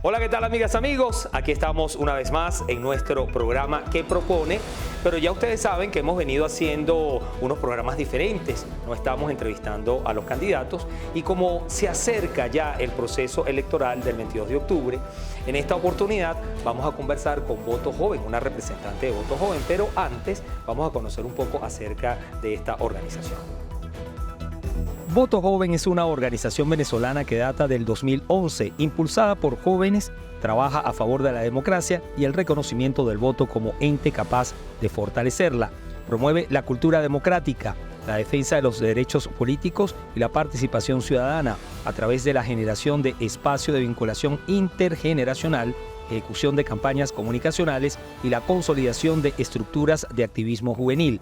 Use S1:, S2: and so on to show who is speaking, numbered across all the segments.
S1: Hola, ¿qué tal, amigas, amigos? Aquí estamos una vez más en nuestro programa ¿Qué propone? Pero ya ustedes saben que hemos venido haciendo unos programas diferentes. No estamos entrevistando a los candidatos y como se acerca ya el proceso electoral del 22 de octubre, en esta oportunidad vamos a conversar con Voto Joven, una representante de Voto Joven, pero antes vamos a conocer un poco acerca de esta organización. Voto Joven es una organización venezolana que data del 2011, impulsada por jóvenes, trabaja a favor de la democracia y el reconocimiento del voto como ente capaz de fortalecerla. Promueve la cultura democrática, la defensa de los derechos políticos y la participación ciudadana a través de la generación de espacio de vinculación intergeneracional, ejecución de campañas comunicacionales y la consolidación de estructuras de activismo juvenil.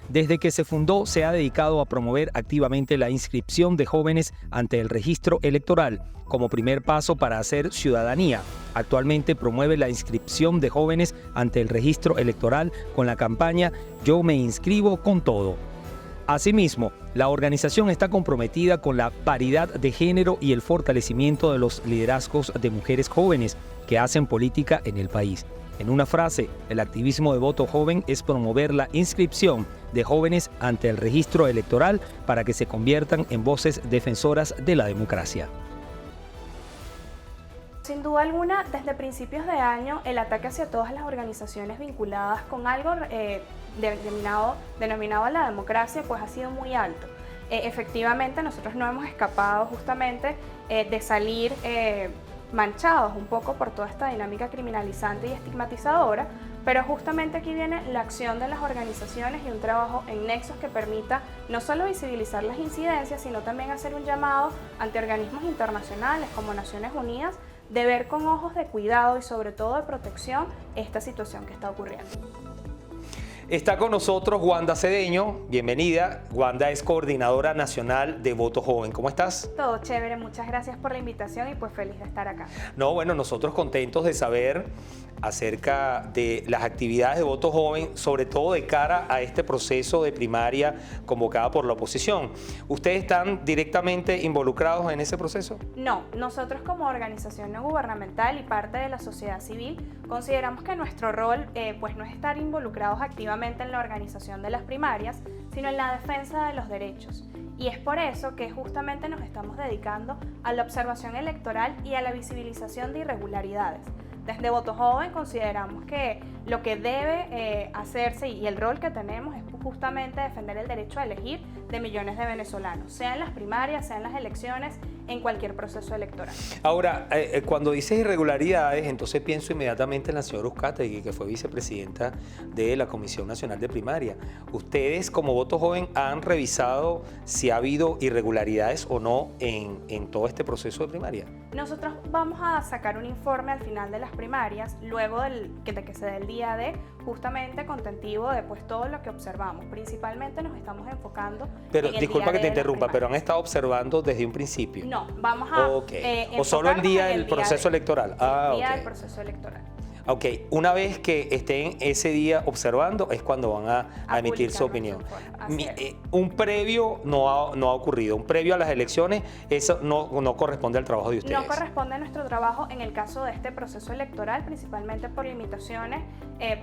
S1: Desde que se fundó, se ha dedicado a promover activamente la inscripción de jóvenes ante el registro electoral como primer paso para hacer ciudadanía. Actualmente promueve la inscripción de jóvenes ante el registro electoral con la campaña Yo me inscribo con todo. Asimismo, la organización está comprometida con la paridad de género y el fortalecimiento de los liderazgos de mujeres jóvenes que hacen política en el país. En una frase, el activismo de Voto Joven es promover la inscripción de jóvenes ante el registro electoral para que se conviertan en voces defensoras de la democracia.
S2: Sin duda alguna, desde principios de año, el ataque hacia todas las organizaciones vinculadas con algo denominado a la democracia, pues ha sido muy alto. Efectivamente, nosotros no hemos escapado justamente de salir manchados un poco por toda esta dinámica criminalizante y estigmatizadora, pero justamente aquí viene la acción de las organizaciones y un trabajo en nexos que permita no solo visibilizar las incidencias, sino también hacer un llamado ante organismos internacionales como Naciones Unidas de ver con ojos de cuidado y sobre todo de protección esta situación que está ocurriendo.
S1: Está con nosotros Wanda Cedeño, bienvenida. Wanda es coordinadora nacional de Voto Joven. ¿Cómo estás?
S2: Todo chévere, muchas gracias por la invitación y pues feliz de estar acá.
S1: No, bueno, nosotros contentos de saber acerca de las actividades de Voto Joven, sobre todo de cara a este proceso de primaria convocada por la oposición. ¿Ustedes están directamente involucrados en ese proceso?
S2: No, nosotros como organización no gubernamental y parte de la sociedad civil consideramos que nuestro rol pues no es estar involucrados activamente en la organización de las primarias, sino en la defensa de los derechos. Y es por eso que justamente nos estamos dedicando a la observación electoral y a la visibilización de irregularidades. Desde Voto Joven consideramos que lo que debe hacerse y el rol que tenemos es justamente defender el derecho a elegir de millones de venezolanos, sea en las primarias, sea en las elecciones, en cualquier proceso electoral.
S1: Ahora, cuando dices irregularidades, entonces pienso inmediatamente en la señora Uzcategui, que fue vicepresidenta de la Comisión Nacional de Primaria. ¿Ustedes como Voto Joven han revisado si ha habido irregularidades o no en todo este proceso de primaria?
S2: Nosotros vamos a sacar un informe al final de las primarias, luego de que se dé el día de, justamente contentivo de pues, todo lo que observamos. Principalmente nos estamos enfocando
S1: pero
S2: en el
S1: disculpa
S2: día
S1: que te interrumpa, pero han estado observando desde un principio.
S2: No, vamos a
S1: o solo el día del proceso electoral.
S2: El día del proceso electoral.
S1: Ok, una vez que estén ese día observando es cuando van a emitir su opinión. Un previo no ha ocurrido, un previo a las elecciones, eso no corresponde al trabajo de ustedes.
S2: No corresponde a nuestro trabajo en el caso de este proceso electoral, principalmente por limitaciones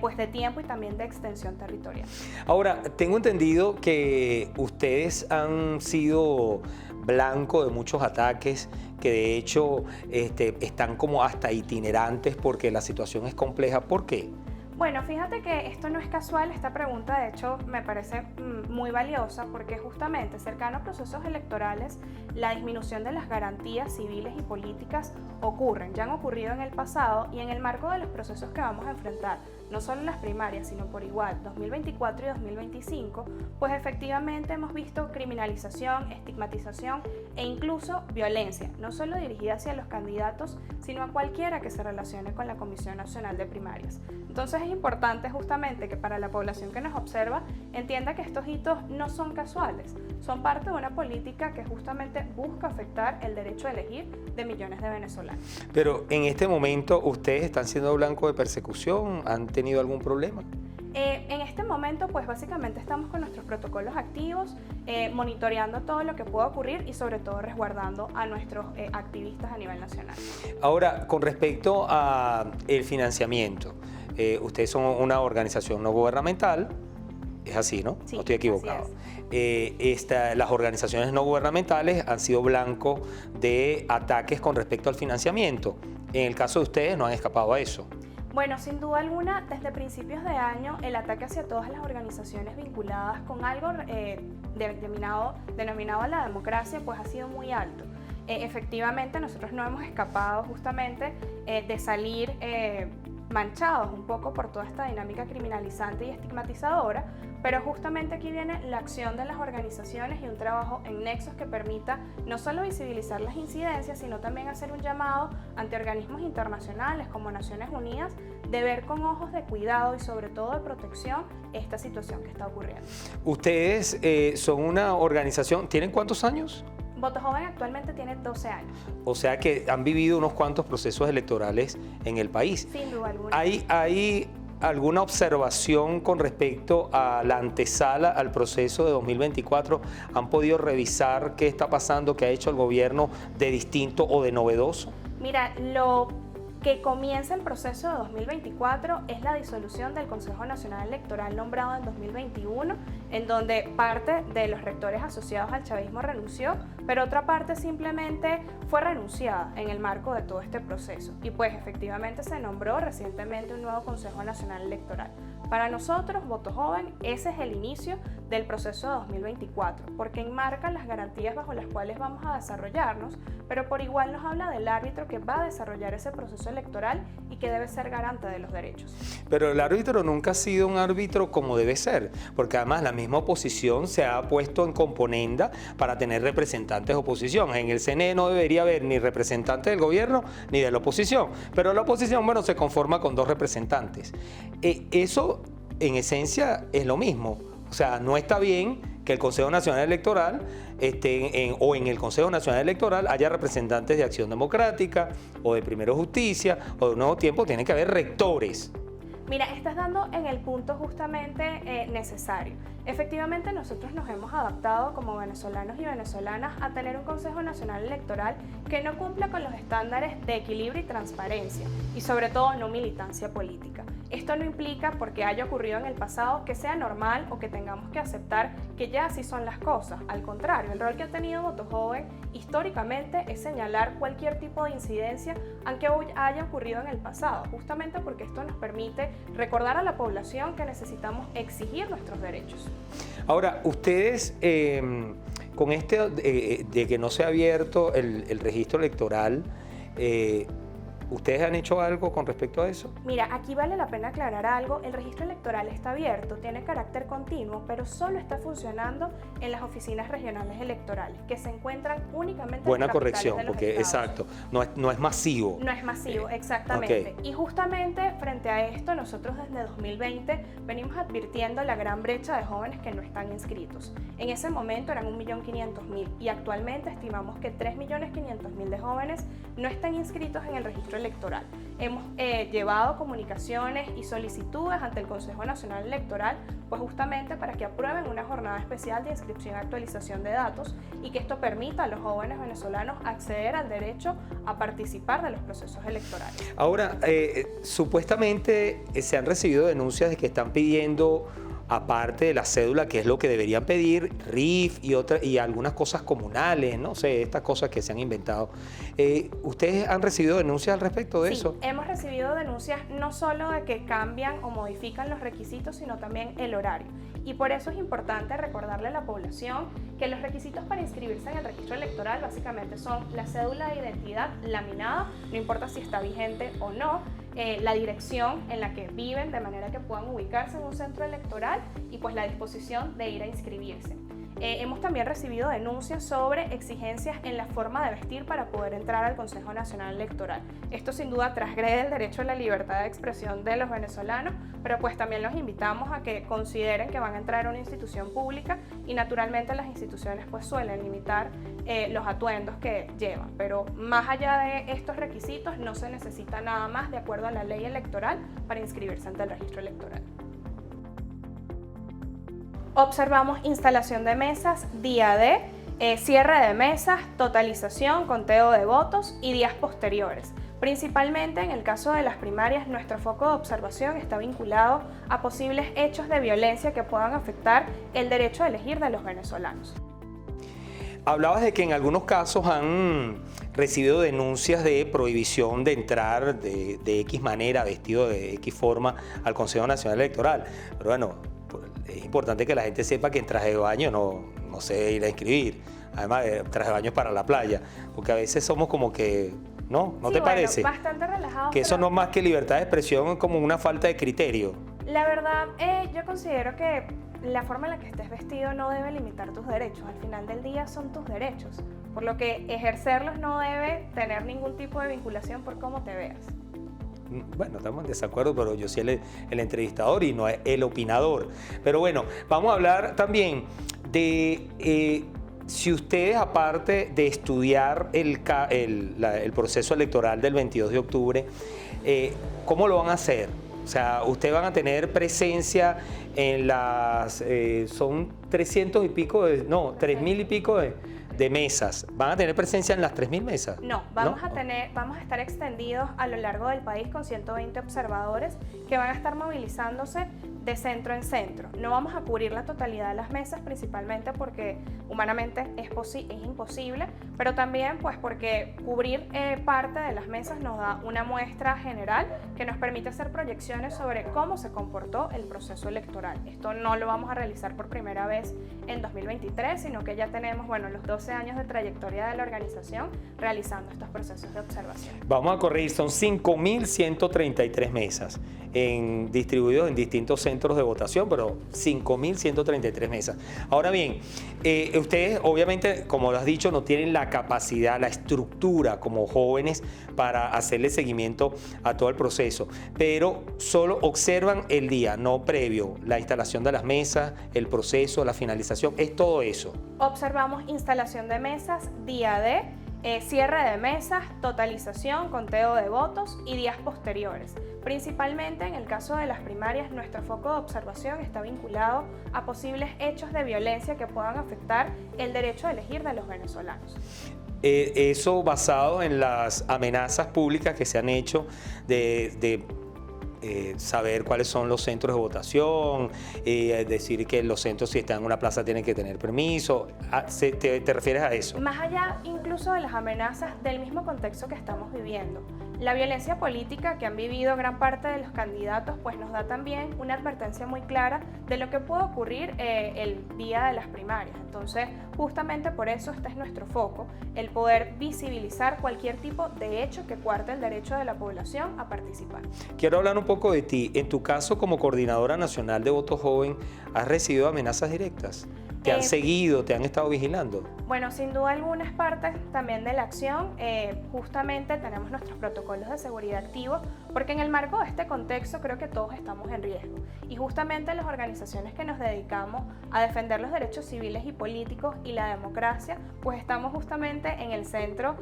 S2: pues de tiempo y también de extensión territorial.
S1: Ahora, tengo entendido que ustedes han sido blanco de muchos ataques que de hecho están como hasta itinerantes porque la situación es compleja. ¿Por qué?
S2: Bueno, fíjate que esto no es casual, esta pregunta de hecho me parece muy valiosa porque justamente cercano a procesos electorales la disminución de las garantías civiles y políticas ocurren, ya han ocurrido en el pasado y en el marco de los procesos que vamos a enfrentar, no solo las primarias sino por igual 2024 y 2025, pues efectivamente hemos visto criminalización, estigmatización e incluso violencia, no solo dirigida hacia los candidatos sino a cualquiera que se relacione con la Comisión Nacional de Primarias. Entonces es importante justamente que para la población que nos observa entienda que estos hitos no son casuales, son parte de una política que justamente busca afectar el derecho a elegir de millones de venezolanos.
S1: Pero en este momento, ¿ustedes están siendo blanco de persecución? ¿Han tenido algún problema?
S2: En este momento, pues básicamente estamos con nuestros protocolos activos, monitoreando todo lo que pueda ocurrir y sobre todo resguardando a nuestros activistas a nivel nacional.
S1: Ahora, con respecto al financiamiento, ustedes son una organización no gubernamental, es así, ¿no?
S2: Sí,
S1: no estoy equivocado.
S2: así es.
S1: Las organizaciones no gubernamentales han sido blanco de ataques con respecto al financiamiento. En el caso de ustedes no han escapado a eso.
S2: Bueno, sin duda alguna, desde principios de año, el ataque hacia todas las organizaciones vinculadas con algo denominado a la democracia, pues ha sido muy alto. Efectivamente, nosotros no hemos escapado justamente de salir manchados un poco por toda esta dinámica criminalizante y estigmatizadora, pero justamente aquí viene la acción de las organizaciones y un trabajo en nexos que permita no solo visibilizar las incidencias, sino también hacer un llamado ante organismos internacionales como Naciones Unidas de ver con ojos de cuidado y sobre todo de protección esta situación que está ocurriendo.
S1: Ustedes son una organización, ¿tienen cuántos años?
S2: Voto Joven actualmente tiene 12 años.
S1: O sea que han vivido unos cuantos procesos electorales en el país.
S2: Sin duda alguna.
S1: ¿Hay alguna observación con respecto a la antesala al proceso de 2024? ¿Han podido revisar qué está pasando, qué ha hecho el gobierno de distinto o de novedoso?
S2: Mira, lo que comienza el proceso de 2024 es la disolución del Consejo Nacional Electoral nombrado en 2021, en donde parte de los rectores asociados al chavismo renunció, pero otra parte simplemente fue renunciada en el marco de todo este proceso. Y pues efectivamente se nombró recientemente un nuevo Consejo Nacional Electoral. Para nosotros, Voto Joven, ese es el inicio del proceso de 2024, porque enmarca las garantías bajo las cuales vamos a desarrollarnos, pero por igual nos habla del árbitro que va a desarrollar ese proceso electoral y que debe ser garante de los derechos.
S1: Pero el árbitro nunca ha sido un árbitro como debe ser, porque además la misma oposición se ha puesto en componenda para tener representantes de oposición. En el CNE no debería haber ni representantes del gobierno ni de la oposición, pero la oposición, bueno, se conforma con 2 representantes. Eso, en esencia, es lo mismo. O sea, no está bien que el Consejo Nacional Electoral o en el Consejo Nacional Electoral haya representantes de Acción Democrática o de Primero Justicia o de Nuevo Tiempo. Tiene que haber rectores.
S2: Mira, estás dando en el punto justamente necesario. Efectivamente, nosotros nos hemos adaptado como venezolanos y venezolanas a tener un Consejo Nacional Electoral que no cumpla con los estándares de equilibrio y transparencia y sobre todo no militancia política. Esto no implica, porque haya ocurrido en el pasado, que sea normal o que tengamos que aceptar que ya así son las cosas. Al contrario, el rol que ha tenido Voto Joven históricamente es señalar cualquier tipo de incidencia, aunque haya ocurrido en el pasado, justamente porque esto nos permite recordar a la población que necesitamos exigir nuestros derechos.
S1: Ahora, ustedes, con de que no se ha abierto el registro electoral, ¿ustedes han hecho algo con respecto a eso?
S2: Mira, aquí vale la pena aclarar algo. El registro electoral está abierto, tiene carácter continuo, pero solo está funcionando en las oficinas regionales electorales, que se encuentran únicamente
S1: Buena
S2: en las
S1: corrección,
S2: capitales de los
S1: porque
S2: estados.
S1: exacto, no es masivo.
S2: No es masivo, exactamente.
S1: Okay.
S2: Y justamente frente a esto, nosotros desde 2020 venimos advirtiendo la gran brecha de jóvenes que no están inscritos. En ese momento eran 1.500.000 y actualmente estimamos que 3.500.000 de jóvenes no están inscritos en el registro electoral. Hemos llevado comunicaciones y solicitudes ante el Consejo Nacional Electoral, pues justamente para que aprueben una jornada especial de inscripción y actualización de datos y que esto permita a los jóvenes venezolanos acceder al derecho a participar de los procesos electorales.
S1: Ahora, supuestamente se han recibido denuncias de que están pidiendo, aparte de la cédula, que es lo que deberían pedir, RIF y algunas cosas comunales, no sé, estas cosas que se han inventado. ¿Ustedes han recibido denuncias al respecto de eso?
S2: Sí, hemos recibido denuncias no solo de que cambian o modifican los requisitos, sino también el horario. Y por eso es importante recordarle a la población que los requisitos para inscribirse en el registro electoral básicamente son la cédula de identidad laminada, no importa si está vigente o no, la dirección en la que viven de manera que puedan ubicarse en un centro electoral y pues la disposición de ir a inscribirse. Hemos también recibido denuncias sobre exigencias en la forma de vestir para poder entrar al Consejo Nacional Electoral. Esto sin duda transgrede el derecho a la libertad de expresión de los venezolanos, pero pues también los invitamos a que consideren que van a entrar a una institución pública y naturalmente las instituciones pues suelen limitar los atuendos que llevan. Pero más allá de estos requisitos no se necesita nada más de acuerdo a la ley electoral para inscribirse ante el registro electoral. Observamos instalación de mesas, día D, cierre de mesas, totalización, conteo de votos y días posteriores. Principalmente en el caso de las primarias, nuestro foco de observación está vinculado a posibles hechos de violencia que puedan afectar el derecho a elegir de los venezolanos.
S1: Hablabas de que en algunos casos han recibido denuncias de prohibición de entrar de X manera, vestido de X forma, al Consejo Nacional Electoral. Pero bueno, es importante que la gente sepa que en traje de baño no se debe ir a inscribir. Además, traje de baño es para la playa, porque a veces somos como que... ¿No? ¿No
S2: sí,
S1: te parece?
S2: Bastante relajado.
S1: Que eso no es más que libertad de expresión, es como una falta de criterio.
S2: La verdad, yo considero que la forma en la que estés vestido no debe limitar tus derechos. Al final del día son tus derechos, por lo que ejercerlos no debe tener ningún tipo de vinculación por cómo te veas.
S1: Bueno, estamos en desacuerdo, pero yo soy el entrevistador y no el opinador. Pero bueno, vamos a hablar también de... si ustedes, aparte de estudiar el proceso electoral del 22 de octubre, ¿cómo lo van a hacer? O sea, ustedes van a tener presencia en las... son 300 y pico, 3.000 y pico de mesas. ¿Van a tener presencia en las 3.000 mesas?
S2: No, vamos a estar extendidos a lo largo del país con 120 observadores que van a estar movilizándose de centro en centro. No vamos a cubrir la totalidad de las mesas, principalmente porque humanamente es imposible, pero también pues porque cubrir parte de las mesas nos da una muestra general que nos permite hacer proyecciones sobre cómo se comportó el proceso electoral. Esto no lo vamos a realizar por primera vez en 2023, sino que ya tenemos, los 12 años de trayectoria de la organización realizando estos procesos de observación.
S1: Vamos a corregir, son 5.133 mesas distribuidos en distintos centros de votación, pero 5.133 mesas. Ahora bien, ustedes obviamente, como lo has dicho, no tienen la capacidad, la estructura como jóvenes para hacerle seguimiento a todo el proceso, pero solo observan el día, no previo, la instalación de las mesas, el proceso, la finalización, es todo eso.
S2: Observamos instalación de mesas, día D, cierre de mesas, totalización, conteo de votos y días posteriores. Principalmente en el caso de las primarias, nuestro foco de observación está vinculado a posibles hechos de violencia que puedan afectar el derecho a elegir de los venezolanos.
S1: Eso basado en las amenazas públicas que se han hecho de saber cuáles son los centros de votación, decir que los centros, si están en una plaza, tienen que tener permiso. ¿Te refieres a eso?
S2: Más allá incluso de las amenazas, del mismo contexto que estamos viviendo. La violencia política que han vivido gran parte de los candidatos pues nos da también una advertencia muy clara de lo que puede ocurrir el día de las primarias. Entonces, justamente por eso este es nuestro foco, el poder visibilizar cualquier tipo de hecho que cuarte el derecho de la población a participar.
S1: Quiero hablar un poco de ti. En tu caso, como coordinadora nacional de Voto Joven, ¿has recibido amenazas directas? ¿Te han seguido? ¿Te han estado vigilando?
S2: Bueno, sin duda alguna es parte también de la acción. Justamente tenemos nuestros protocolos de seguridad activos porque en el marco de este contexto creo que todos estamos en riesgo. Y justamente las organizaciones que nos dedicamos a defender los derechos civiles y políticos y la democracia, pues estamos justamente en el centro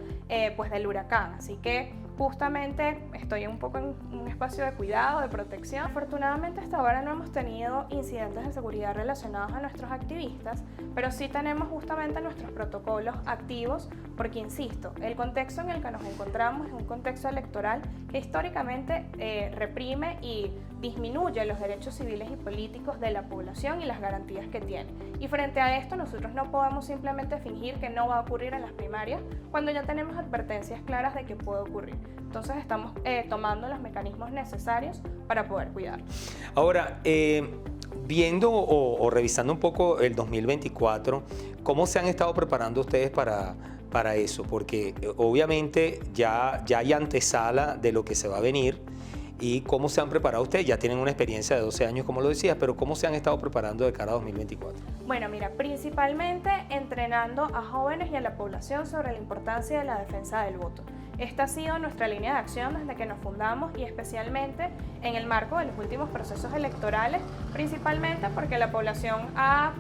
S2: pues del huracán. Así que justamente estoy un poco en un espacio de cuidado, de protección. Afortunadamente hasta ahora no hemos tenido incidentes de seguridad relacionados a nuestros activistas, pero sí tenemos justamente nuestros protocolos activos porque, insisto, el contexto en el que nos encontramos es un contexto electoral que históricamente reprime y disminuye los derechos civiles y políticos de la población y las garantías que tiene. Y frente a esto nosotros no podemos simplemente fingir que no va a ocurrir en las primarias cuando ya tenemos advertencias claras de que puede ocurrir. Entonces estamos tomando los mecanismos necesarios para poder cuidar.
S1: Ahora, viendo o revisando un poco el 2024, ¿cómo se han estado preparando ustedes para eso? Porque obviamente ya hay antesala de lo que se va a venir. ¿Y cómo se han preparado ustedes? Ya tienen una experiencia de 12 años, como lo decías, pero ¿cómo se han estado preparando de cara a 2024?
S2: Bueno, mira, principalmente entrenando a jóvenes y a la población sobre la importancia de la defensa del voto. Esta ha sido nuestra línea de acción desde que nos fundamos y especialmente en el marco de los últimos procesos electorales, principalmente porque la población ha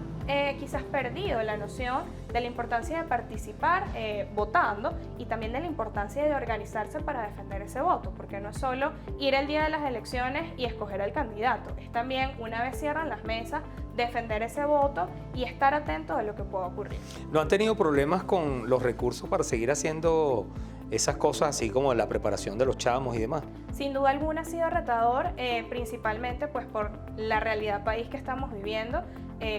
S2: quizás perdido la noción de la importancia de participar votando y también de la importancia de organizarse para defender ese voto, porque no es solo ir el día de las elecciones y escoger al candidato, es también, una vez cierran las mesas, defender ese voto y estar atentos de lo que pueda ocurrir.
S1: ¿No han tenido problemas con los recursos para seguir haciendo esas cosas así como la preparación de los chamos y demás?
S2: Sin duda alguna ha sido retador, principalmente pues por la realidad país que estamos viviendo.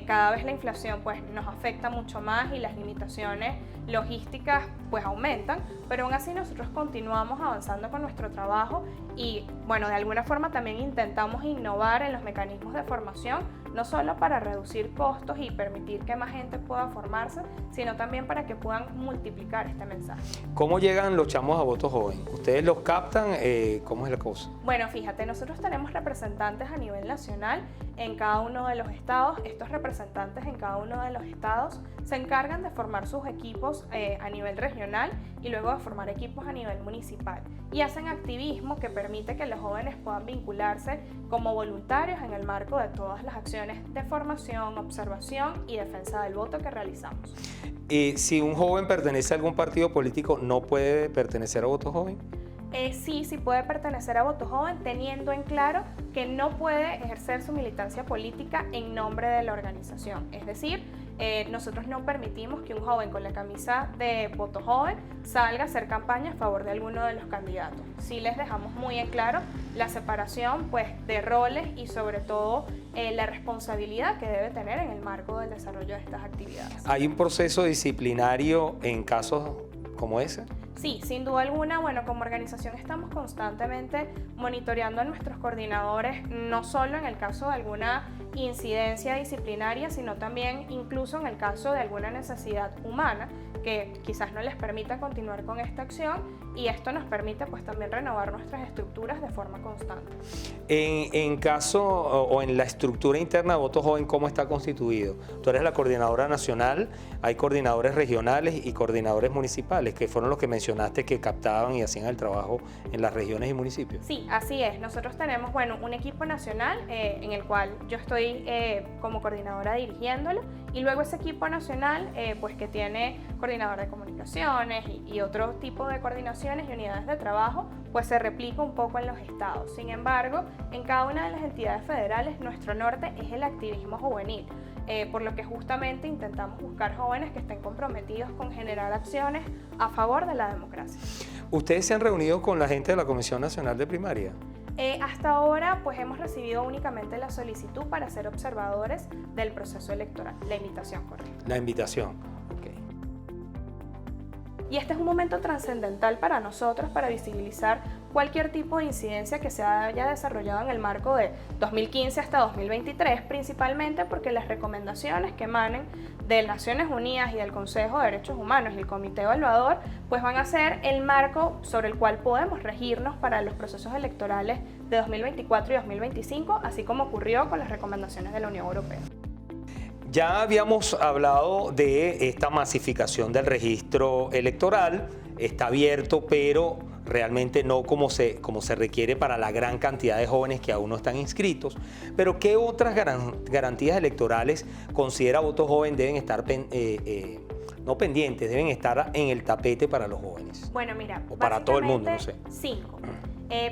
S2: Cada vez la inflación pues nos afecta mucho más y las limitaciones logísticas pues aumentan, pero aún así nosotros continuamos avanzando con nuestro trabajo y bueno, de alguna forma también intentamos innovar en los mecanismos de formación, no solo para reducir costos y permitir que más gente pueda formarse, sino también para que puedan multiplicar este mensaje.
S1: ¿Cómo llegan los chamos a voto joven? ¿Ustedes los captan? ¿Cómo es la cosa?
S2: Bueno, fíjate, nosotros tenemos representantes a nivel nacional en cada uno de los estados. Estos representantes en cada uno de los estados se encargan de formar sus equipos a nivel regional y luego de formar equipos a nivel municipal. Y hacen activismo que permite que los jóvenes puedan vincularse como voluntarios en el marco de todas las acciones de formación, observación y defensa del voto que realizamos.
S1: Si un joven pertenece a algún partido político, ¿no puede pertenecer a voto joven?
S2: Sí puede pertenecer a Voto Joven, teniendo en claro que no puede ejercer su militancia política en nombre de la organización. Es decir, nosotros no permitimos que un joven con la camisa de Voto Joven salga a hacer campaña a favor de alguno de los candidatos. Sí les dejamos muy en claro la separación pues, de roles y sobre todo la responsabilidad que debe tener en el marco del desarrollo de estas actividades.
S1: ¿Hay un proceso disciplinario en casos como ese?
S2: Sí, sin duda alguna, bueno, como organización estamos constantemente monitoreando a nuestros coordinadores, no solo en el caso de alguna incidencia disciplinaria, sino también incluso en el caso de alguna necesidad humana que quizás no les permita continuar con esta acción y esto nos permite pues también renovar nuestras estructuras de forma constante.
S1: En caso o en la estructura interna de Voto Joven, ¿cómo está constituido? Tú eres la coordinadora nacional, hay coordinadores regionales y coordinadores municipales, que fueron los que mencionaste que captaban y hacían el trabajo en las regiones y municipios.
S2: Sí, así es. Nosotros tenemos, bueno, un equipo nacional en el cual yo estoy como coordinadora dirigiéndolo y luego ese equipo nacional pues que tiene coordinador de comunicaciones y otro tipo de coordinaciones y unidades de trabajo, pues se replica un poco en los estados. Sin embargo, en cada una de las entidades federales nuestro norte es el activismo juvenil, por lo que justamente intentamos buscar jóvenes que estén comprometidos con generar acciones a favor de la democracia.
S1: ¿Ustedes se han reunido con la gente de la Comisión Nacional de Primaria?
S2: Hasta ahora pues hemos recibido únicamente la solicitud para ser observadores del proceso electoral, la invitación correcta.
S1: La invitación, ok.
S2: Y este es un momento trascendental para nosotros para visibilizar cualquier tipo de incidencia que se haya desarrollado en el marco de 2015 hasta 2023, principalmente porque las recomendaciones que emanen de Naciones Unidas y del Consejo de Derechos Humanos y el Comité Evaluador, pues van a ser el marco sobre el cual podemos regirnos para los procesos electorales de 2024 y 2025, así como ocurrió con las recomendaciones de la Unión Europea.
S1: Ya habíamos hablado de esta masificación del registro electoral, está abierto, pero realmente no como se requiere para la gran cantidad de jóvenes que aún no están inscritos. Pero ¿qué otras garantías electorales considera Voto Joven deben estar no pendientes, deben estar en el tapete para los jóvenes?
S2: Bueno, mira,
S1: o para todo el mundo, no sé.
S2: 5.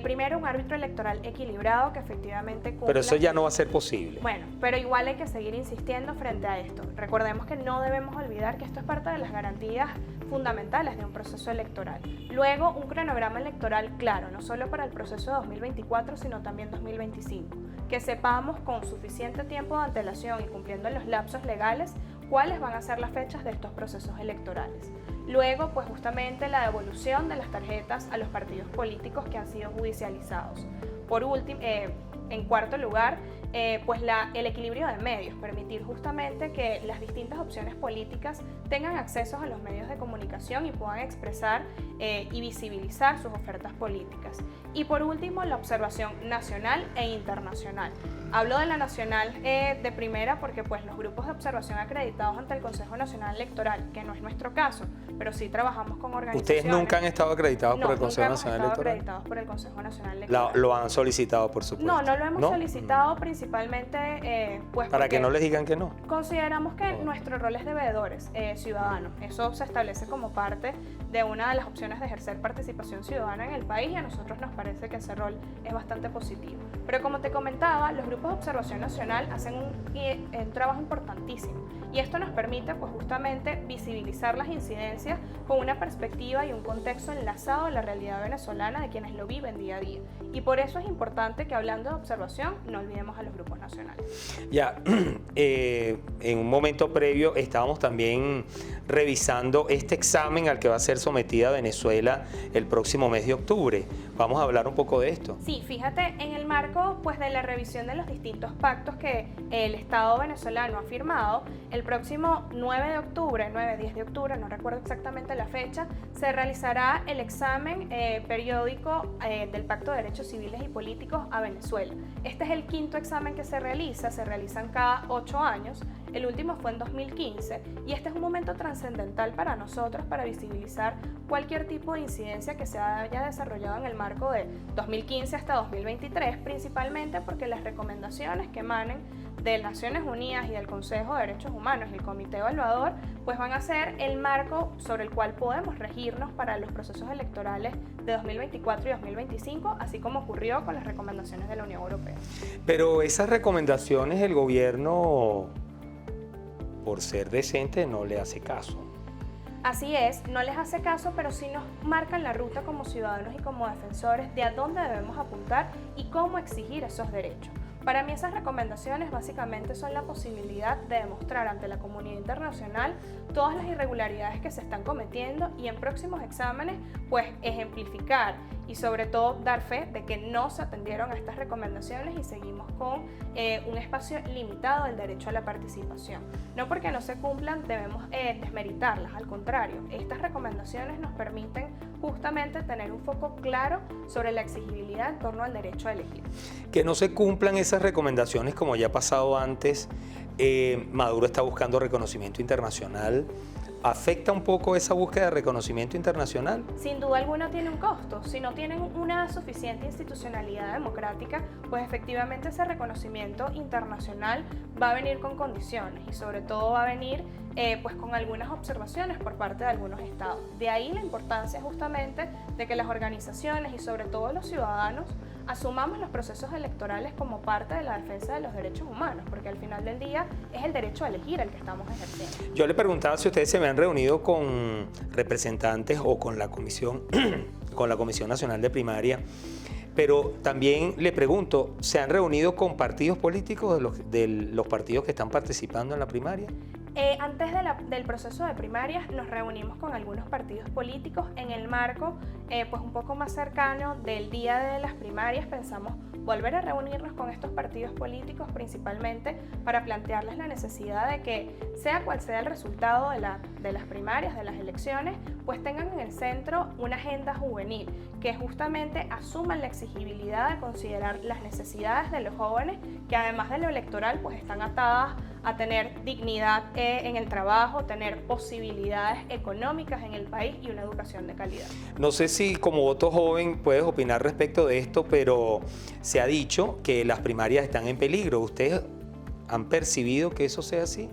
S2: Primero, un árbitro electoral equilibrado que efectivamente cumpla.
S1: Pero eso ya no va a ser posible.
S2: Bueno, pero igual hay que seguir insistiendo frente a esto. Recordemos que no debemos olvidar que esto es parte de las garantías fundamentales de un proceso electoral. Luego, un cronograma electoral claro, no solo para el proceso de 2024, sino también 2025. Que sepamos con suficiente tiempo de antelación y cumpliendo los lapsos legales cuáles van a ser las fechas de estos procesos electorales. Luego, pues justamente la devolución de las tarjetas a los partidos políticos que han sido judicializados. Por último, en cuarto lugar, pues el equilibrio de medios, permitir justamente que las distintas opciones políticas tengan acceso a los medios de comunicación y puedan expresar y visibilizar sus ofertas políticas. Y por último, la observación nacional e internacional. Hablo de la nacional de primera porque pues los grupos de observación acreditados ante el Consejo Nacional Electoral, que no es nuestro caso, pero sí trabajamos con organizaciones.
S1: ¿Ustedes nunca han estado acreditados por el Consejo Nacional
S2: Electoral? No,
S1: Electoral?
S2: acreditados por el Consejo Nacional Electoral.
S1: Lo han solicitado, por supuesto.
S2: No lo hemos solicitado principalmente principalmente pues
S1: para que no les digan que no.
S2: Consideramos que nuestro rol es de veedores ciudadanos. Eso se establece como parte de una de las opciones de ejercer participación ciudadana en el país y a nosotros nos parece que ese rol es bastante positivo. Pero como te comentaba, los grupos de observación nacional hacen un trabajo importantísimo y esto nos permite pues justamente visibilizar las incidencias con una perspectiva y un contexto enlazado a la realidad venezolana de quienes lo viven día a día. Y por eso es importante que hablando de observación no olvidemos a los grupos nacionales.
S1: Ya, en un momento previo estábamos también revisando este examen al que va a ser sometida Venezuela el próximo mes de octubre. Vamos a hablar un poco de esto.
S2: Sí, fíjate, en el marco pues, de la revisión de los distintos pactos que el Estado venezolano ha firmado, el próximo 9 de octubre, 9-10 de octubre, no recuerdo exactamente la fecha, se realizará el examen periódico del Pacto de Derechos Civiles y Políticos a Venezuela. Este es el quinto examen que se realizan cada 8 años, el último fue en 2015 y este es un momento trascendental para nosotros para visibilizar cualquier tipo de incidencia que se haya desarrollado en el marco de 2015 hasta 2023, principalmente porque las recomendaciones que emanen de Naciones Unidas y del Consejo de Derechos Humanos y el Comité Evaluador, pues van a ser el marco sobre el cual podemos regirnos para los procesos electorales de 2024 y 2025, así como ocurrió con las recomendaciones de la Unión Europea.
S1: Pero esas recomendaciones el gobierno, por ser decente, no le hace caso.
S2: Así es, no les hace caso, pero sí nos marcan la ruta como ciudadanos y como defensores de a dónde debemos apuntar y cómo exigir esos derechos. Para mí esas recomendaciones básicamente son la posibilidad de demostrar ante la comunidad internacional todas las irregularidades que se están cometiendo y en próximos exámenes pues ejemplificar y sobre todo dar fe de que no se atendieron a estas recomendaciones y seguimos con un espacio limitado del derecho a la participación. No porque no se cumplan debemos desmeritarlas, al contrario, estas recomendaciones nos permiten justamente tener un foco claro sobre la exigibilidad en torno al derecho a elegir.
S1: Que no se cumplan esas recomendaciones como ya ha pasado antes, Maduro está buscando reconocimiento internacional. ¿Afecta un poco esa búsqueda de reconocimiento internacional?
S2: Sin duda alguna tiene un costo. Si no tienen una suficiente institucionalidad democrática, pues efectivamente ese reconocimiento internacional va a venir con condiciones y sobre todo va a venir pues con algunas observaciones por parte de algunos estados. De ahí la importancia justamente de que las organizaciones y sobre todo los ciudadanos asumamos los procesos electorales como parte de la defensa de los derechos humanos, porque al final del día es el derecho a elegir el que estamos ejerciendo.
S1: Yo le preguntaba si ustedes se habían reunido con representantes o con la Comisión Nacional de Primaria, pero también le pregunto, ¿se han reunido con partidos políticos de los partidos que están participando en la primaria?
S2: Antes del proceso de primarias nos reunimos con algunos partidos políticos en el marco pues un poco más cercano del día de las primarias. Pensamos volver a reunirnos con estos partidos políticos principalmente para plantearles la necesidad de que sea cual sea el resultado de las primarias, de las elecciones, pues tengan en el centro una agenda juvenil que justamente asuman la exigibilidad de considerar las necesidades de los jóvenes que además de lo electoral pues están atadas a tener dignidad en el trabajo, tener posibilidades económicas en el país y una educación de calidad.
S1: No sé si como voto joven puedes opinar respecto de esto, pero se ha dicho que las primarias están en peligro. ¿Ustedes han percibido que eso sea así?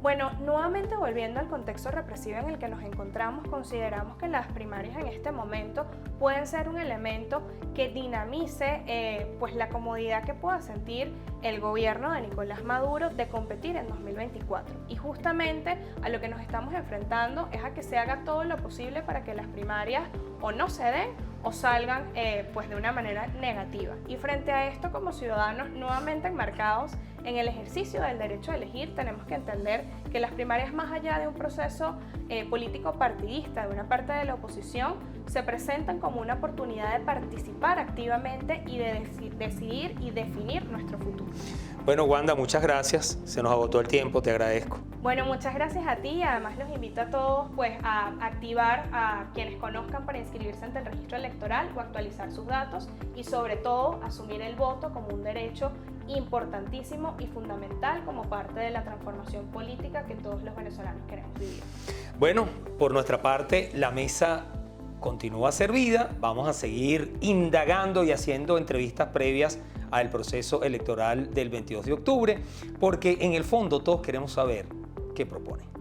S2: Bueno, nuevamente volviendo al contexto represivo en el que nos encontramos, consideramos que las primarias en este momento pueden ser un elemento que dinamice pues la comodidad que pueda sentir el gobierno de Nicolás Maduro de competir en 2024. Y justamente a lo que nos estamos enfrentando es a que se haga todo lo posible para que las primarias o no se den o salgan pues de una manera negativa. Y frente a esto, como ciudadanos nuevamente enmarcados en el ejercicio del derecho a elegir, tenemos que entender que las primarias, más allá de un proceso político partidista de una parte de la oposición, se presentan como una oportunidad de participar activamente y de decidir y definir nuestro futuro.
S1: Bueno, Wanda, muchas gracias. Se nos agotó el tiempo, te agradezco.
S2: Bueno, muchas gracias a ti y además los invito a todos pues, a activar a quienes conozcan para inscribirse ante el registro electoral o actualizar sus datos y sobre todo asumir el voto como un derecho importantísimo y fundamental como parte de la transformación política que todos los venezolanos queremos vivir.
S1: Bueno, por nuestra parte, la mesa continúa servida. Vamos a seguir indagando y haciendo entrevistas previas al proceso electoral del 22 de octubre, porque en el fondo todos queremos saber qué propone.